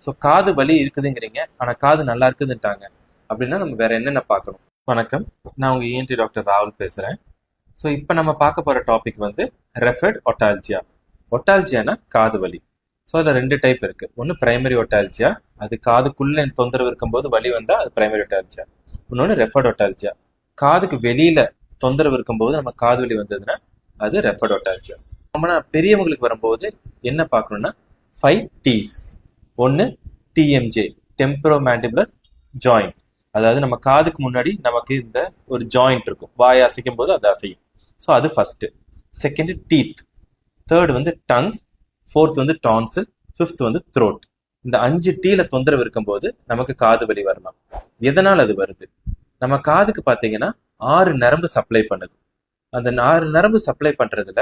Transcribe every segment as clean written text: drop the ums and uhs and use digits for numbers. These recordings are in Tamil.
ஸோ காது வலி இருக்குதுங்கிறீங்க, ஆனால் காது நல்லா இருக்குதுன்ட்டாங்க அப்படின்னா நம்ம வேற என்னென்ன பார்க்கணும்? வணக்கம், நான் உங்க இஎன்டி டாக்டர் ராகுல் பேசுறேன். ஸோ இப்போ நம்ம பார்க்க போற டாபிக் வந்து ரெஃபர்ட் ஒட்டால்ஜியா. ஒட்டால்ஜியானா காது வலி. ஸோ அதில் ரெண்டு டைப் இருக்கு. ஒன்று பிரைமரி ஒட்டால்ஜியா, அது காதுக்குள்ள தொந்தரவு இருக்கும்போது வலி வந்தா அது பிரைமரி ஒட்டால்ஜியா. இன்னொன்று ரெஃபர்ட் ஒட்டால்ஜியா, காதுக்கு வெளியில தொந்தரவு இருக்கும்போது நம்ம காது வலி வந்ததுன்னா அது ரெஃபர்ட் ஒட்டால்ஜியா. நம்ம பெரியவங்களுக்கு வரும்போது என்ன பார்க்கணும்னா 5 T's. ஒன்று டிஎம்ஜே, டெம்பரோமேண்டிபுலர் ஜாயிண்ட். அதாவது நம்ம காதுக்கு முன்னாடி நமக்கு இந்த ஒரு ஜாயிண்ட் இருக்கும், வாயை அசைக்கும் போது அது அசையும். ஸோ அது ஃபர்ஸ்ட். Second teeth. தேர்ட் வந்து டங். ஃபோர்த் வந்து டான்சில். ஃபிஃப்த் வந்து த்ரோட். இந்த 5 டீல தொந்தரவு இருக்கும்போது நமக்கு காது வலி வரலாம். எதனால் அது வருது? நம்ம காதுக்கு பார்த்தீங்கன்னா 6 நரம்பு சப்ளை பண்ணுது. அந்த 6 நரம்பு சப்ளை பண்றதுல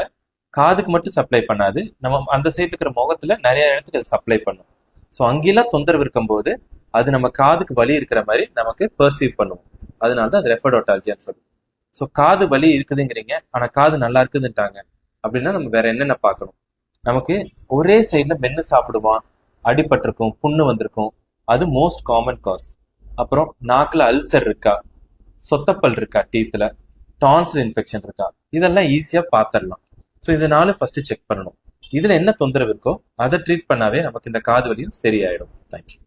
காதுக்கு மட்டும் சப்ளை பண்ணாது, நம்ம அந்த சைட்ல இருக்கிற முகத்துல நிறைய இடத்துக்கு அது சப்ளை பண்ணும். ஸோ அங்கெல்லாம் தொந்தரவு இருக்கும்போது அது நம்ம காதுக்கு வலி இருக்கிற மாதிரி நமக்கு பெர்சீவ் பண்ணுவோம். அதனால தான் அது ரெஃபர்ட் ஒட்டால்ஜியான்னு சொல்லுவோம். ஸோ காது வலி இருக்குதுங்கிறீங்க, ஆனால் காது நல்லா இருக்குதுன்ட்டாங்க அப்படின்னா நம்ம வேற என்னென்ன பார்க்கணும்? நமக்கு ஒரே சைட்ல மென்று சாப்பிடுவான், அடிபட்டிருக்கும், புண்ணு வந்திருக்கும், அது மோஸ்ட் காமன் காஸ். அப்புறம் நாக்குல அல்சர் இருக்கா, சொத்தப்பல் இருக்கா, டீத்துல டான்சில் இன்ஃபெக்ஷன் இருக்கா, இதெல்லாம் ஈஸியா பார்த்துடலாம். ஸோ இதனால ஃபர்ஸ்ட் செக் பண்ணணும். இதுல என்ன தொந்தரவு இருக்கோ அதை ட்ரீட் பண்ணாவே நமக்கு இந்த காது வலியும் சரியாயிடும். தேங்க்யூ.